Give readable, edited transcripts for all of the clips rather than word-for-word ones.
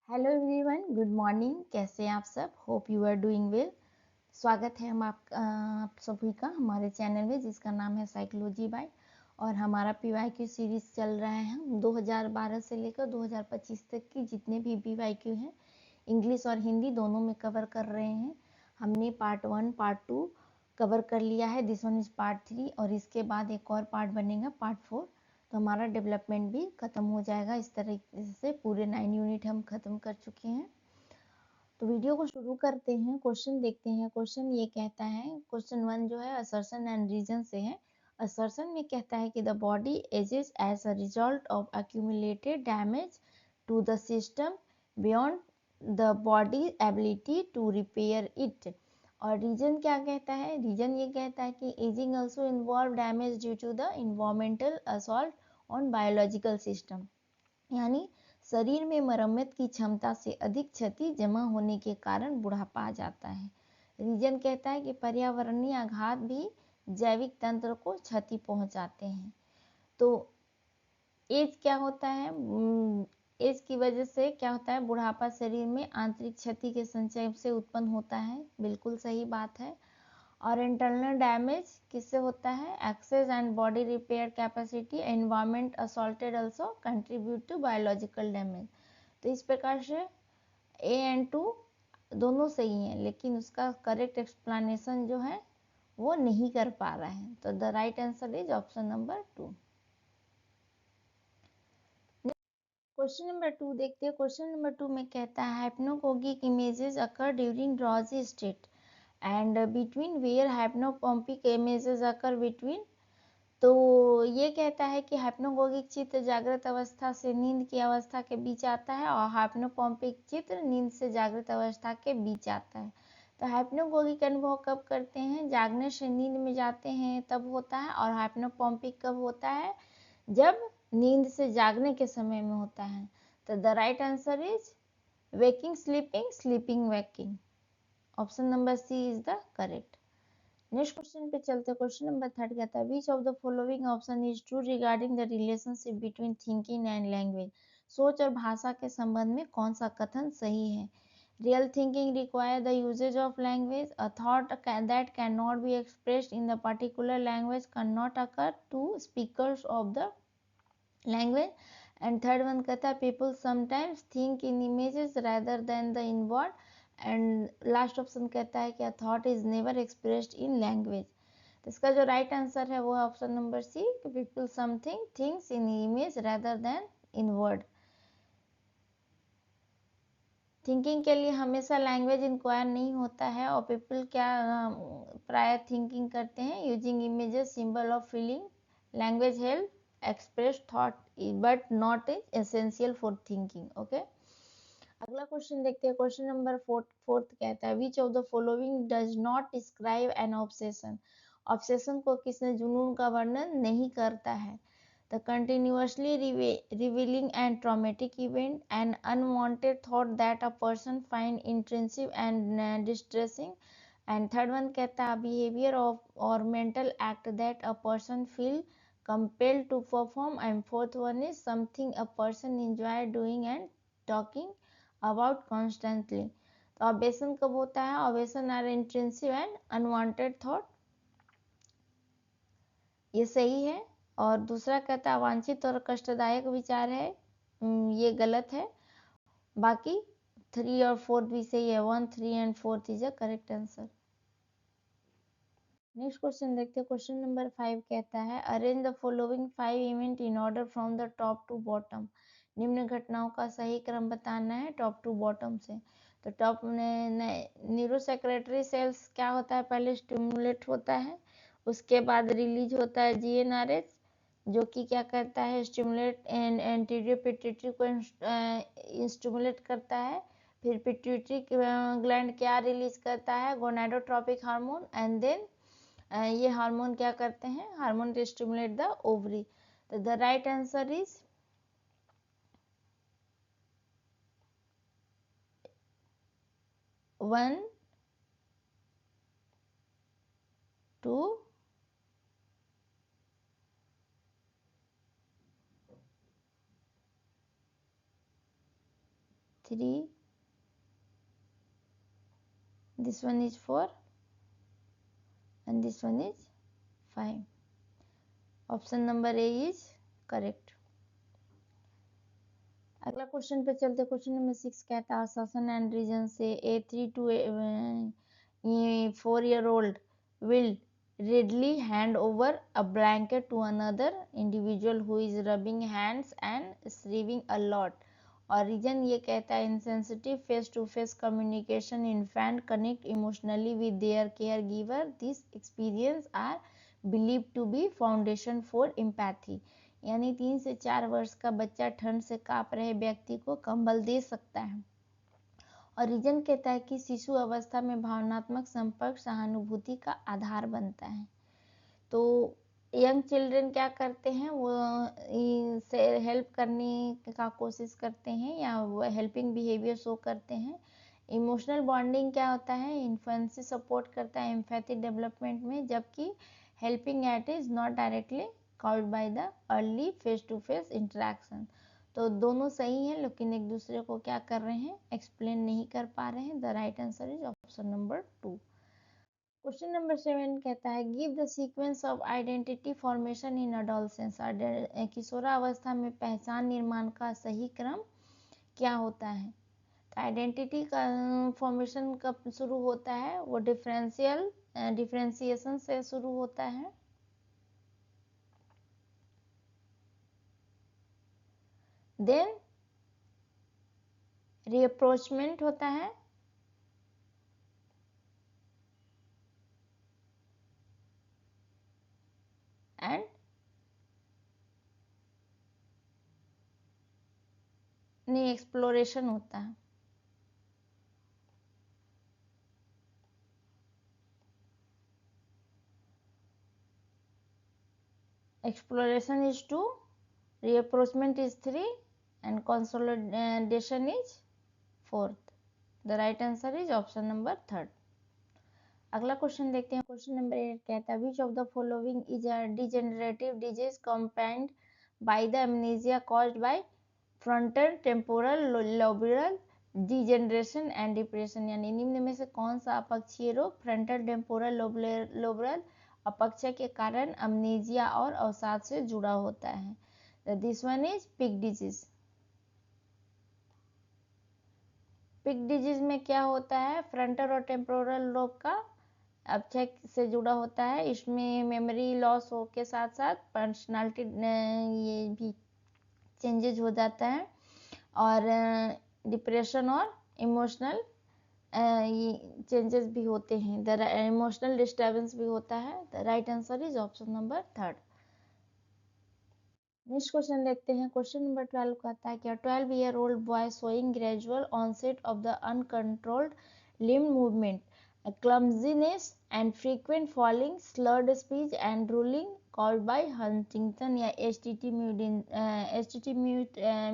Hello everyone, good morning. कैसे हैं आप सब? Hope you are doing well. स्वागत है आप सभी का हमारे चैनल में जिसका नाम है साइकोलॉजी बाय। और हमारा पीवाईक्यू सीरीज चल रहा है। हम 2012 से लेकर 2025 तक की जितने भी पीवाईक्यू हैं इंग्लिश और हिंदी दोनों में कवर कर रहे हैं। हमने पार्ट 1 पार्ट 2 कवर कर लिया है। दिस वन इज पार्ट 3 और इसके बाद एक और पार्ट बनेगा पार्ट 4। तो हमारा डेवलपमेंट भी ख़त्म हो जाएगा। इस तरीके से पूरे 9 यूनिट हम ख़त्म कर चुके हैं। तो वीडियो को शुरू करते हैं। क्वेश्चन देखते हैं। क्वेश्चन ये कहता है, क्वेश्चन 1 जो है असर्शन एंड रीजन से है। असर्शन में कहता है कि the body ages as a result of accumulated damage to the system beyond the body ability to repair it. और रीजन क्या कहता है? रीजन ये कहता है कि ageing also involve damage due to the environmental assault on biological system. यानी शरीर में मरम्मत की क्षमता से अधिक क्षति जमा होने के कारण बुढ़ापा आ जाता है। रीजन कहता है कि पर्यावरणीय आघात भी जैविक तंत्र को क्षति पहुंचाते हैं। तो एज क्या होता है? एज की वजह से क्या होता है? बुढ़ापा शरीर में आंतरिक क्षति के संचय से उत्पन्न होता है। बिल्कुल सही बात है। और इंटरनल डैमेज किससे होता है? Excess and body repair capacity environment assaulted also contribute to biological damage. तो इस प्रकार से ए एंड 2 दोनों सही हैं, लेकिन उसका करेक्ट एक्सप्लेनेशन जो है वो नहीं कर पा रहा है। तो the right answer is option number 2। Question number 2 देखते हैं। क्वेश्चन नंबर 2 में कहता है hypnagogic images occur during drowsy state and between where hypnopompic images occur between. तो ये कहता है कि हाइप्नागोगिक चित्र जागृत अवस्था से नींद की अवस्था के बीच आता है और हाइप्नोपम्पिक चित्र नींद से जागृत अवस्था के बीच आता है। तो हाइप्नागोगिक अनुभव कब करते हैं? जागने से नींद में जाते हैं तब होता है। और हाइप्नोपम्पिक कब होता है? जब नींद से जागने के समय में होता है। तो the right answer is waking sleeping, sleeping waking. Option number C is the correct. Next question पे चलते हैं। क्वेश्चन नंबर 3 कहता है which of the following option is true regarding the relationship between thinking and language. सोच और भाषा के संबंध में कौन सा कथन सही है? Real thinking require the usage of language. A thought that cannot be expressed in the particular language cannot occur to speakers of the language. And third one कहता है people sometimes think in images rather than the in word. And last option कहता है कि thought is never expressed in language. तो इसका जो right answer है वो है option number C, people something things in image rather than in word. Thinking के लिए हमेशा लैंग्वेज इंक्वायर नहीं होता है और पीपल क्या प्राय थिंकिंग करते हैं using images, symbol of feeling. Language help express thought but not is essential for thinking. Okay, अगला क्वेश्चन देखते हैं। क्वेश्चन नंबर फोर्थ कहता है which of the following does not describe N obsession. Obsession को किसने जुनून का वर्णन नहीं करता है? The continuously revealing and traumatic event, an unwanted thought that a person find intrusive and distressing. And third one कहता है behavior of or mental act that a person feel compelled to perform. And fourth one is something a person enjoy doing and talking about constantly. तो obsession कब होता है? Obsession are intrusive and unwanted thought, ये सही है। और दूसरा कहता है अवांछित और कष्टदायक विचार है, ये गलत है। बाकी 3 और 4 भी सही है। 1, 3 and 4 is a correct answer. Next question देखते हैं। क्वेश्चन नंबर 5 कहता है arrange the following 5 event in order from the top to bottom. निम्न घटनाओं का सही क्रम बताना है टॉप टू बॉटम से। तो टॉप में न्यूरो सेक्रेटरी सेल्स क्या होता है? पहले स्टिमुलेट होता है, उसके बाद रिलीज होता है जीएनआरएच जो कि क्या करता है? स्टिमुलेट एंड एंटीरियर पिट्यूटरी को स्टिमुलेट करता है। फिर पिट्यूटरी ग्लैंड क्या रिलीज करता है? Gonadotropic hormone. एंड देन ये हार्मोन क्या करते हैं? Hormone to stimulate the ovary. तो the right answer is 1, 2, 3, this one is 4 and this one is 5. Option number A is correct. अगला क्वेश्चन पे चलते। क्वेश्चन नंबर 6 कहता है Assassin and reason से a 3 to a 4-year-old will readily hand over a blanket to another individual who is rubbing hands and sleeping a lot। और reason ये कहता है insensitive face to face communication, infant connect emotionally with their caregiver, this experience are believed to be foundation for empathy। यानी 3 से 4 वर्ष का बच्चा ठंड से कांप रहे व्यक्ति को कंबल दे सकता है। और रीजन कहता है कि शिशु अवस्था में भावनात्मक संपर्क सहानुभूति का आधार बनता है। तो यंग चिल्ड्रन क्या करते हैं, वो इनसे हेल्प करने का कोशिश करते हैं या वो हेल्पिंग बिहेवियर शो करते हैं। इमोशनल बॉन्डिंग क्या होता है, इन्फेंसी सपोर्ट करता है एम्पैथी डेवलपमेंट में, जबकि helping act is not directly caused by the early face to face interaction। तो दोनों सही हैं लेकिन एक दूसरे को क्या कर रहे हैं, एक्सप्लेन नहीं कर पा रहे हैं। The right answer is option number 2। Question number 7 कहता है give the sequence of identity formation in adolescence. किशोरावस्था में पहचान निर्माण का सही क्रम क्या होता है। आइडेंटिटी का फॉर्मेशन कब शुरू होता है, वो डिफरेंशिएशन से शुरू होता है। देन रिअप्रोचमेंट होता है, एंड नहीं एक्सप्लोरेशन होता है। Exploration is 2, rapprochement is 3 and consolidation is 4। The right answer is option number 3। अगला क्वेश्चन देखते हैं। क्वेश्चन नंबर 8 कहता है which of the following is a degenerative disease combined by the amnesia caused by frontal temporal lobular degeneration and depression. यानी निम्न में से कौन सा अपक्षीय रोग फ्रंटल टेम्पोरल लोबुलर अपक्षय के कारण अमनेजिया और अवसाद से जुड़ा होता है। This one is pig disease. Pig disease में क्या होता है, फ्रंटल और टेम्पोरल लोब का अपक्षय से जुड़ा होता है। इसमें मेमोरी लॉस हो के साथ साथ पर्सनालिटी ये भी चेंजेस हो जाता है और डिप्रेशन और इमोशनल चेंजेस भी होते हैं। द इमोशनल डिस्टर्बेंस भी होता है। The right answer is option number 3। Next question देखते हैं। क्वेश्चन नंबर 12 कहता है कि 12-year-old boy showing gradual onset of the uncontrolled limb movement, clumsiness and frequent falling, slurred speech and drooling caused by Huntington या HTT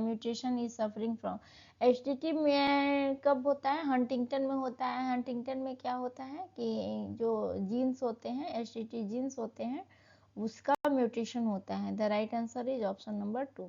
mutation is suffering from। HTT में कब होता है, हंटिंगटन में होता है। हंटिंगटन में क्या होता है कि जो जीन्स होते हैं, HTT जीन्स होते हैं, उसका म्यूटेशन होता है। The right answer is option number 2।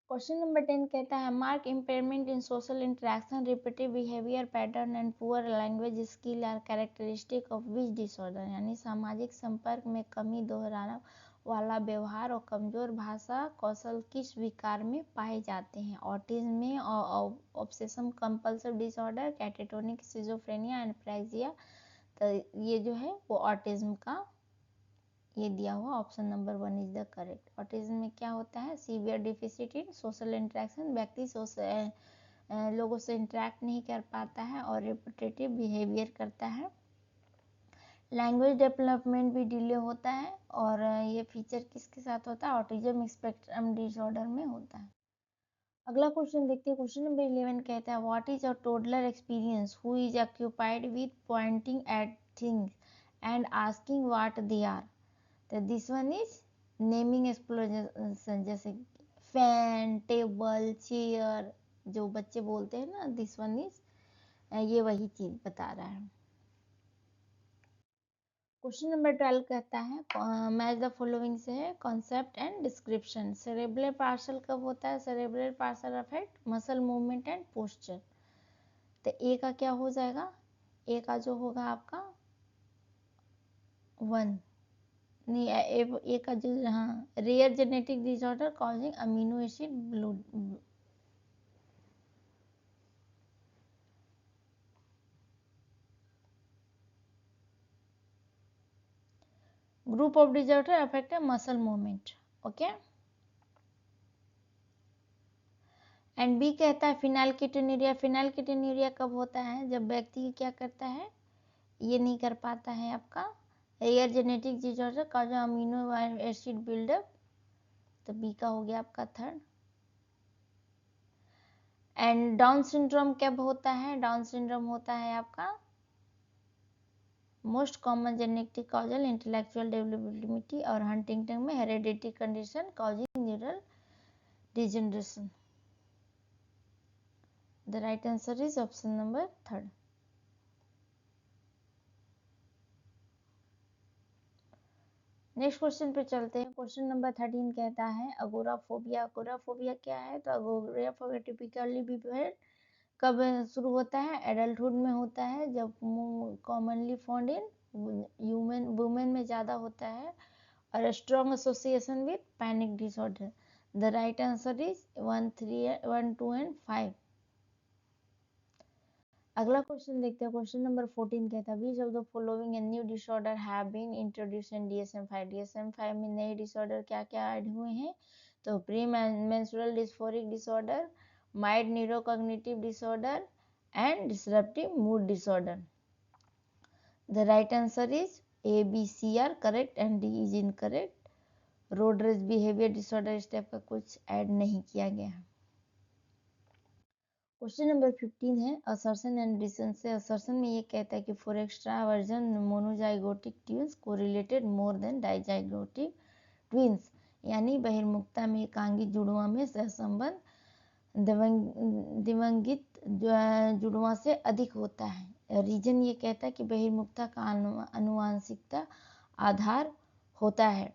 Question number 10 कहता है mark impairment in social interaction, repetitive behaviour pattern and poor language skill are characteristic of which disorder. यानी सामाजिक संपर्क में कमी, दोहराना वाला व्यवहार और कमजोर भाषा कौशल किस विकार में पाए जाते हैं। ऑटिज्म में obsession compulsive disorder, catatonic schizophrenia and apraxia. तो ये जो है वो ऑटिज्म का ये दिया हुआ option number 1 is the correct. Autism में क्या होता है, सीवियर डिफिसिट इन सोशल इंटरेक्शन, व्यक्ति लोगों से इंटरेक्ट नहीं कर पाता है और रिपीटेटिव बिहेवियर करता है। लैंग्वेज डेवलपमेंट भी डिले होता है और ये फीचर किसके साथ होता है, ऑटिज्म स्पेक्ट्रम डिसऑर्डर में होता है। अगला क्वेश्चन देखते हैं। क्वेश्चन नंबर 11 कहता है what is a toddler experience who is occupied with pointing at things and asking what they are. तो this one is naming explosion, जैसे फैन, टेबल, चेयर जो बच्चे बोलते हैं ना, दिस वन इज ये वही चीज बता रहा है। क्वेश्चन नंबर 12 कहता है मैच द फॉलोइंग से है concept and description. Cerebral parcel कब होता है? Cerebral parcel affect muscle movement and posture. तो ए का क्या हो जाएगा? ए का जो होगा आपका 1 नहीं, ए का जो, हाँ, rare genetic disorder causing amino acid blood. Group of disorder affect muscle movement. Okay. And B कहता है फिनाइलकीटोन्यूरिया। फिनाइलकीटोन्यूरिया कब होता है? जब व्यक्ति क्या करता है, ये नहीं कर पाता है आपका रेयर जेनेटिक डिसऑर्डर का जो अमीनो एसिड बिल्डअप। तो बी का हो गया आपका 3rd। एंड डाउन सिंड्रोम कब होता है? डाउन सिंड्रोम होता है आपका most common genetic causal intellectual developability और हंटिंगटन में heredity condition causing neural degeneration. The right answer is option number 3rd। Next question पे चलते हैं। क्वेश्चन नंबर 13 कहता है अगोराफोबिया। अगोराफोबिया क्या है? तो अगोराफोबिया टिपिकली बिहेवियर कब शुरू होता है? एडल्टहुड में होता है, जब commonly found in human women में ज़्यादा होता है और strong association with panic disorder. The right answer is 1, 2 and 5। अगला क्वेश्चन देखते हैं। क्वेश्चन नंबर 14 कहता है which of the following and new disorder have been introduced in DSM-5। DSM-5 में नए डिसऑर्डर क्या क्या ऐड हुए हैं? तो pre menstrual dysphoric disorder, mild neurocognitive disorder and disruptive mood disorder. The right answer is A, B, C are correct and D is incorrect। Road rage behaviour disorder इस type का कुछ add नहीं किया गया है। क्वेश्चन नंबर 15 है assertion and डिसेंस से। Assertion में ये कहता है कि for extraversion monozygotic twins correlated more than dizygotic twins, यानी बहिर्मुखता में एकांगी जुड़वा में सहसंबंध दिवंगित जुड़वा से अधिक होता है। रीजन ये कहता है कि बहिर्मुखता का आनुवांशिकता आधार होता है।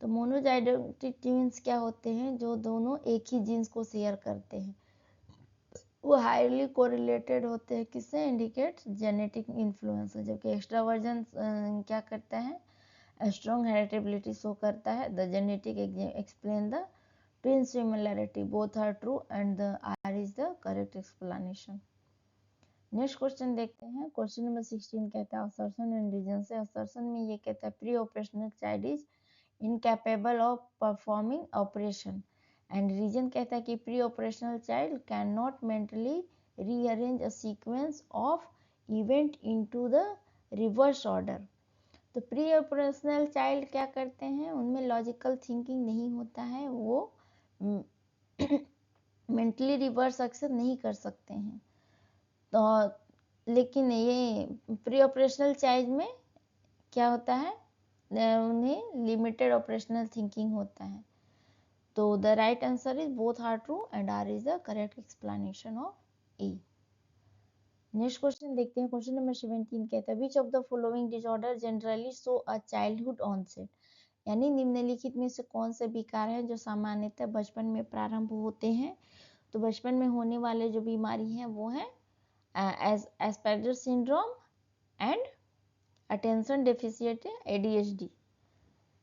तो मोनोजाइगोटिक ट्विंस क्या होते हैं? जो दोनों एक ही जीन्स को शेयर करते हैं, वो हाईली कोरिलेटेड होते हैं। किससे? Indicate genetic influence. जबकि एक्स्ट्रावर्जन क्या करता है? स्ट्रॉन्ग हेरिटेबिलिटी शो करता है। The genetic explain the twin similarity, both are true and the R is the correct explanation. Next question देखते हैं। क्वेश्चन नंबर 16 कहता है असर्शन एंड रीजन से। असर्शन में ये कहता है pre operational child is incapable of performing operation. And reason कहता है कि pre operational child cannot mentally rearrange a sequence of event into the reverse order. तो प्री ऑपरेशनल चाइल्ड क्या करते हैं? उनमें लॉजिकल थिंकिंग नहीं होता है, वो मेंटली रिवर्स एक्शन नहीं कर सकते हैं। तो लेकिन ये प्री ऑपरेशनल चाइल्ड में क्या होता है? उन्हें लिमिटेड ऑपरेशनल थिंकिंग होता है। तो the right answer is both are true and R is the correct explanation of A. Next question देखते हैं। क्वेश्चन नंबर 17 कहता है which of the following disorder generally show a childhood onset, यानी निम्नलिखित में से कौन से विकार हैं जो सामान्यतः बचपन में प्रारंभ होते हैं? तो बचपन में होने वाले जो बीमारी हैं वो है Asperger syndrome and attention deficit ADHD।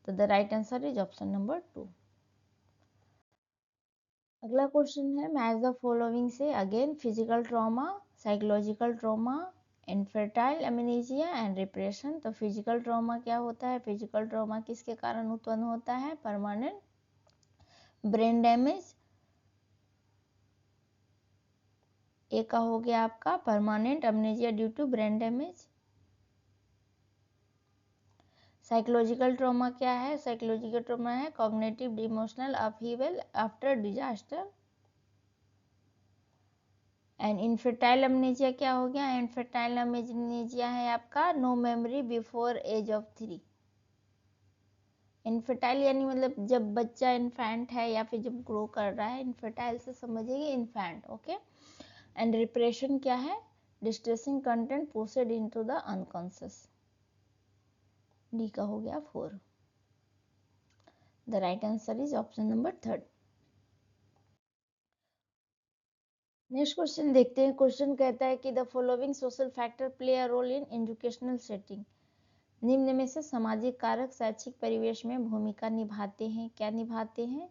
तो the right answer is option number 2। अगला क्वेश्चन है मैच द फॉलोइंग से। Again physical trauma, psychological trauma, infertile amnesia and repression. तो फिजिकल ट्रॉमा क्या होता है? फिजिकल ट्रॉमा किसके कारण उत्पन्न होता है? Permanent brain damage. ए का हो गया आपका permanent amnesia due to brain damage. Psychological trauma क्या है? साइकोलॉजिकल ट्रॉमा है cognitive emotional upheaval after disaster. And infantile amnesia क्या हो गया? इनफर्टाइल अमनेजिया है आपका no memory before age of 3। Infantile यानी मतलब जब बच्चा इन्फेंट है या फिर जब ग्रो कर रहा है। इनफर्टाइल से समझिए इन्फेंट। ओके। एंड रिप्रेशन क्या है? Distressing content pushed into the unconscious. D का हो गया 4। The right answer is option number 3। Next question देखते हैं। क्वेश्चन कहता है कि the following social factor play a role in educational setting. निम्न में से सामाजिक कारक शैक्षिक परिवेश में भूमिका निभाते हैं। क्या निभाते हैं?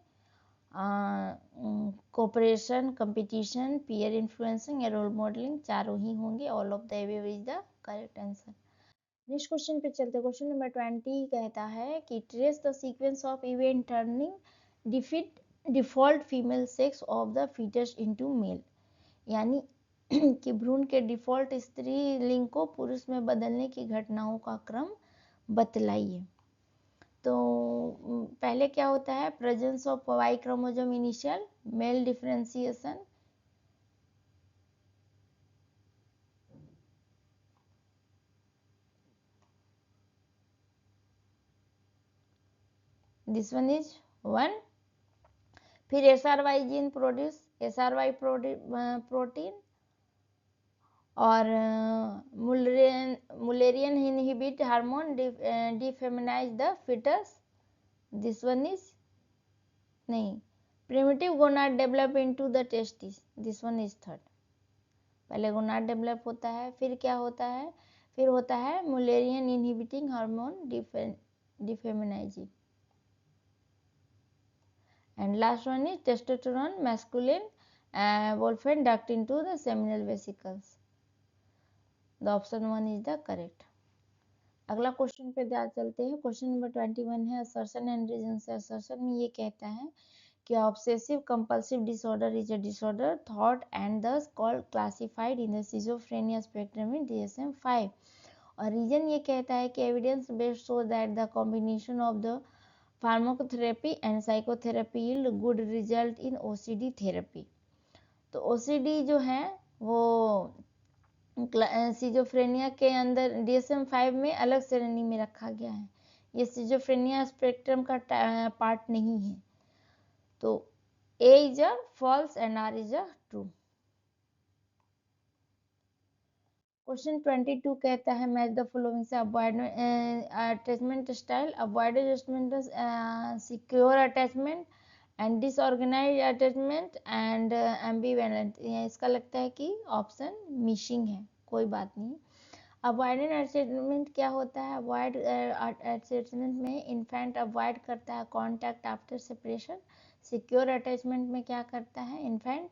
कोऑपरेशन, कंपटीशन, पीयर इन्फ्लुएंसिंग या रोल मॉडलिंग, चारों ही होंगे। All of the above is the correct answer. Next question पे चलते। क्वेश्चन नंबर 20 कहता है कि trace the sequence of event turning default female sex of the fetus into male. यानी कि भ्रूण के डिफॉल्ट स्त्री लिंग को पुरुष में बदलने की घटनाओं का क्रम बतलाइए। तो पहले क्या होता है? Presence of Y chromosome initial, male differentiation, this one is 1। फिर SRY gene produce SRY protein और Mullerian inhibit hormone defeminise the foetus, this one is नहीं। Primitive gonad develop into the testis, this one is 3rd। पहले gonad develop होता है, फिर क्या होता है? फिर होता है Mullerian inhibiting hormone defeminising, and last one is testosterone masculine Wolfram duct into the seminal vesicles. The option 1 is the correct। अगला क्वेश्चन पे चलते हैं। क्वेश्चन नंबर 21 है असर्शन एंड रीजन से। असर्शन में ये कहता है कि obsessive compulsive disorder is a disorder thought and thus called classified in the schizophrenia spectrum in DSM-5। और रीजन ये कहता है कि evidence based show that the combination of the pharmacotherapy and psychotherapy yield good result in OCD therapy. तो OCD जो है वो schizophrenia के अंदर DSM-5 में अलग श्रेणी में रखा गया है। ये सिजोफ्रेनिया स्पेक्ट्रम का पार्ट नहीं है। तो A is a false and R is a true. Question 22 कहता है मैच द फॉलोइंग से avoid attachment style, avoid attachment, secure attachment and disorganised attachment and ambivalent. इसका लगता है कि ऑप्शन मिसिंग है, कोई बात नहीं। अवॉइडेड अटैचमेंट क्या होता है? अवॉइड अटैचमेंट में इन्फेंट अवॉइड करता है contact after separation. Secure attachment में क्या करता है? इन्फेंट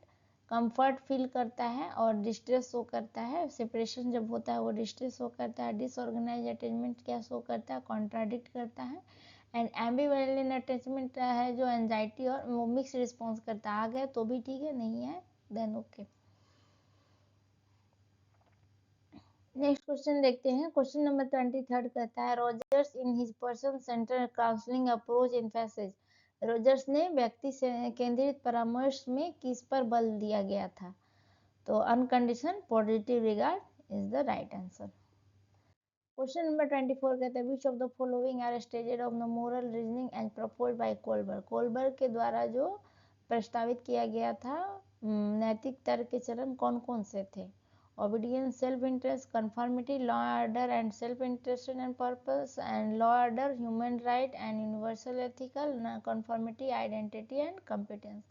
कंफर्ट फील करता है और डिस्ट्रेस शो करता है। सेपरेशन जब होता है वो डिस्ट्रेस शो करता है। डिसऑर्गेनाइज अटैचमेंट क्या शो करता है? कॉन्ट्राडिक्ट करता है। एंड एम्बिवेलेंट अटैचमेंट है जो एंजाइटी और वो मिक्स रिस्पॉन्स करता है। आ गए तो भी ठीक है, नहीं है देन ओके। नेक्स्ट क्वेश्चन देखते हैं। क्वेश्चन नंबर 23 कहता है Rogers in his person centre counselling approach emphasis. Rogers ने व्यक्ति से केंद्रित परामर्श में किस पर बल दिया गया था? तो unconditional positive regard is the right answer. Question number 24 कहता है which of the following are stated of the moral reasoning and proposed by Kohlberg. Kohlberg के द्वारा जो प्रस्तावित किया गया था नैतिक तर्क के चरण कौन कौन से थे? obedience, self-interest, conformity, law, order and self-interest and purpose, and law, order, human right and universal ethical, conformity, identity and competence।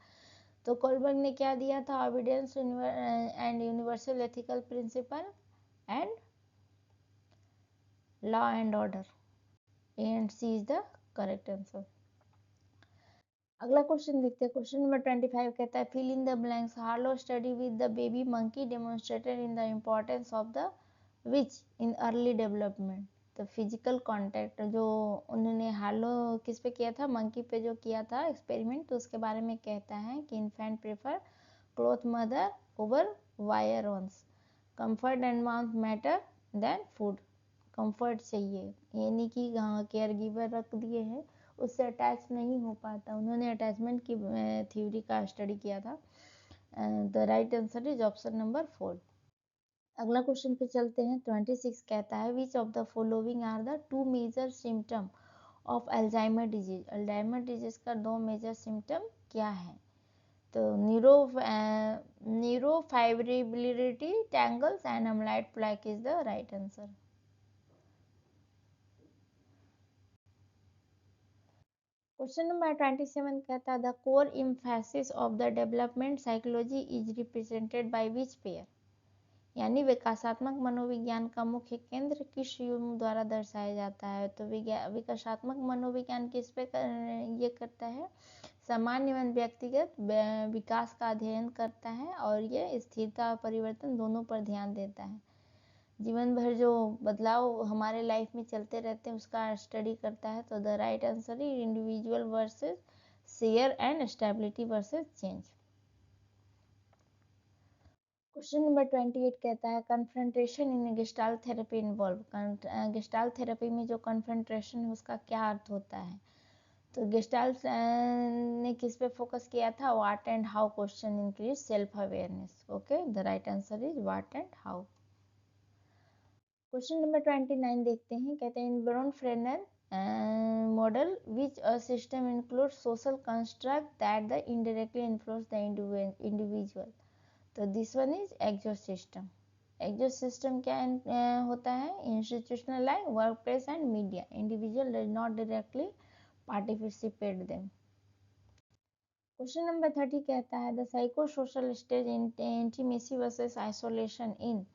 तो कोलबर्ग ने क्या दिया था? obedience and universal ethical principle and law and order। A and C is the correct answer। अगला question देखते हैं। Question number 25 कहता है fill in the blanks. Harlow study with the baby monkey demonstrated in the importance of the which in early development. तो physical contact जो उन्होंने Harlow किस पे किया था? मंकी पे जो किया था एक्सपेरिमेंट, तो उसके बारे में कहता है कि infant prefer cloth mother over wire ones. Comfort and warmth matter than food. Comfort चाहिए, ये नहीं कि केयर गिवर रख दिए हैं उससे अटैच नहीं हो पाता। उन्होंने अटैचमेंट की थ्योरी का स्टडी किया था। The right answer is option number 4। अगला क्वेश्चन पे चलते हैं। 26 कहता है which of the following are the two major symptom of Alzheimer disease. Alzheimer disease का दो मेजर सिम्टम क्या है? तो neurofibrillary tangles and amyloid plaque is the right answer. Question number 27 कहता है the core emphasis of the development psychology is represented by which pair, यानी विकासात्मक मनोविज्ञान का मुख्य केंद्र किस युग्म द्वारा दर्शाया जाता है। तो विकासात्मक मनोविज्ञान किस पे ये करता है, सामान्य एवं व्यक्तिगत विकास का अध्ययन करता है और ये स्थिरता और परिवर्तन दोनों पर ध्यान देता है। जीवन भर जो बदलाव हमारे लाइफ में चलते रहते हैं उसका स्टडी करता है। तो the right answer is individual versus share and stability versus change. Question number 28 कहता है confrontation in gestalt therapy involve, gestalt therapy में जो कन्फ्रंटेशन है उसका क्या अर्थ होता है। तो गेस्टाल्ट ने किस पे फोकस किया था, what and how question increase self awareness. Okay, the right answer is what and how. Question number 29 देखते हैं, कहते हैं in Bronfenbrenner model which a system include social construct that the indirectly influence the individual. तो this one is exosystem. Exosystem क्या होता है, institutional life, work place and media, individual does not directly participate them. Question number 30 कहता है the psycho social stage intimacy versus isolation in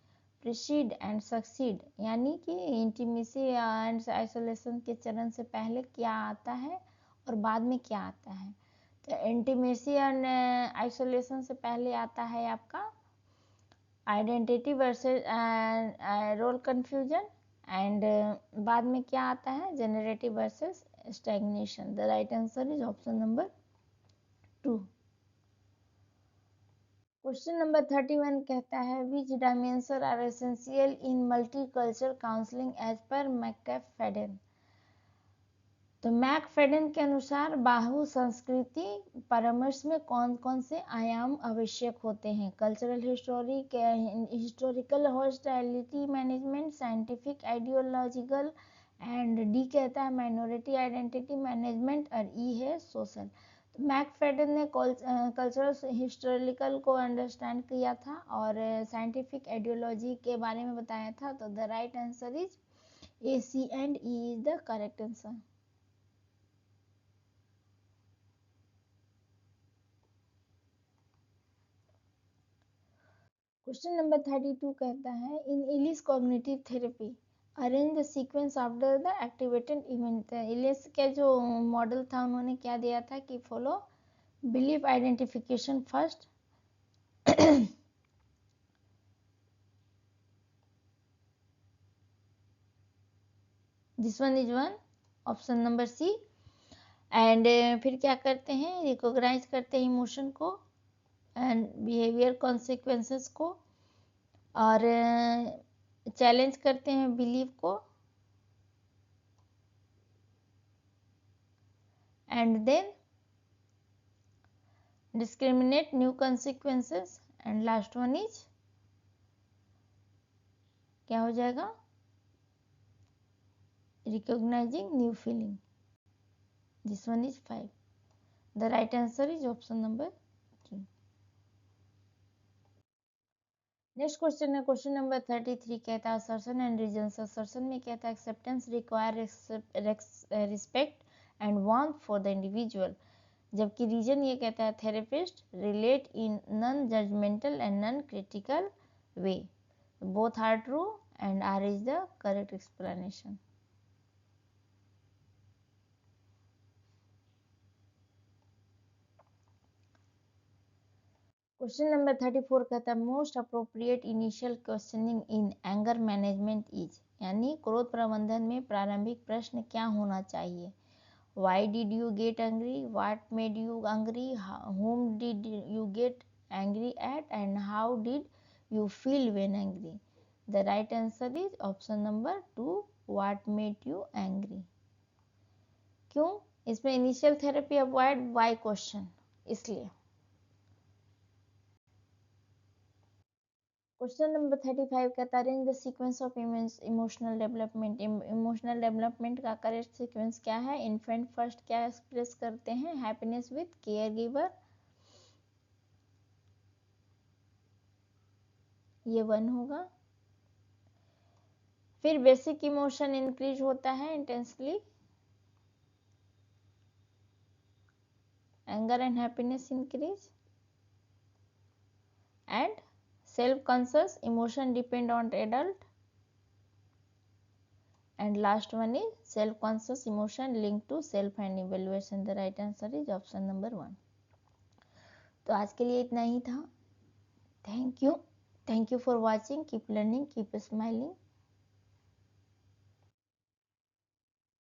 preceded and succeed, यानी कि intimacy and isolation के चरण से पहले क्या आता है और बाद में क्या आता है। तो इंटीमेसी एंड आइसोलेशन से पहले आता है आपका identity versus role confusion, and बाद में क्या आता है, generative versus stagnation. The right answer is option number 2। Question number 31 कहता है which dimension are essential in multicultural counselling as per McFadden. तो मैकफेडन के अनुसार बहु संस्कृति परामर्श में कौन कौन से आयाम आवश्यक होते हैं, cultural historical hostility management, scientific ideological, and D कहता है माइनॉरिटी आइडेंटिटी मैनेजमेंट, और ई है सोशल। मैकफेडन ने कल्चरल हिस्टोरिकल को अंडरस्टैंड किया था और साइंटिफिक आइडियोलॉजी के बारे में बताया था। तो the right answer is A, C and E is the correct answer. Question number 32 कहता है in Ellis cognitive therapy arrange the sequence after the activated event. Ellis का जो मॉडल था उन्होंने क्या दिया था कि follow belief identification first, this one is one, option number C. And फिर क्या करते हैं, रिकॉग्नाइज करते हैं इमोशन को एंड बिहेवियर कॉन्सिक्वेंसेस को, और चैलेंज करते हैं बिलीफ को, and then discriminate new consequences, and last one is क्या हो जाएगा, recognizing new feeling, this one is 5। the right answer is option number 3। Next question है क्वेश्चन नंबर 33 कहता है असर्शन एंड रीजंस। असर्शन में कहता है acceptance require respect and warmth for the individual, जबकि रीजन ये कहता है therapist relate in non judgmental and non critical way. Both are true and R is the correct explanation. Question number 34 कहता है most appropriate initial questioning in anger management is, यानी क्रोध प्रबंधन में प्रारंभिक प्रश्न क्या होना चाहिए। Why did you get angry, what made you angry, whom did you get angry at, and how did you feel when angry. The right answer is option number 2, what made you angry. क्यों, इसमें initial therapy avoid why question, इसलिए। Question number 35 कहता है arrange the sequence of emotional development. Emotional development का correct sequence क्या है। Infant first क्या express करते हैं, हैप्पीनेस विद केयर गिवर, ये 1 होगा। फिर बेसिक इमोशन इंक्रीज होता है intensely, anger and happiness increase, and self-conscious emotion depend on adult, and last one is self-conscious emotion linked to self and evaluation. The right answer is option number 1. तो आज के लिए इतना ही था. Thank you for watching. Keep learning, keep smiling.